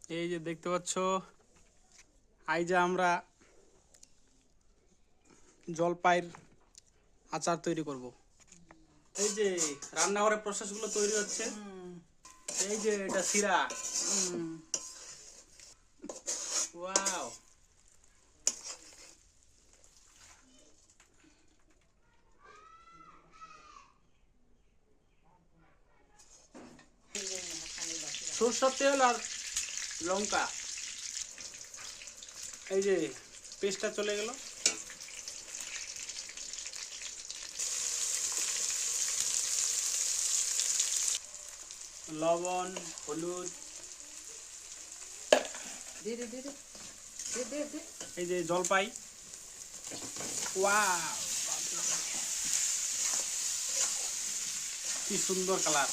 এই যে দেখতে পাচ্ছ, আইজা আমরা জলপাইয়ের আচার তৈরি করব। এই যে রান্নাঘরের প্রসেসগুলো তৈরি হচ্ছে। এই যে এটা শিরা। ওয়াও, সরষের তেল আর লঙ্কা। এই যে পেস্টটা চলে গেল। লবণ, হলুদ, এই যে জলপাই। ওয়াও, কি সুন্দর কালার।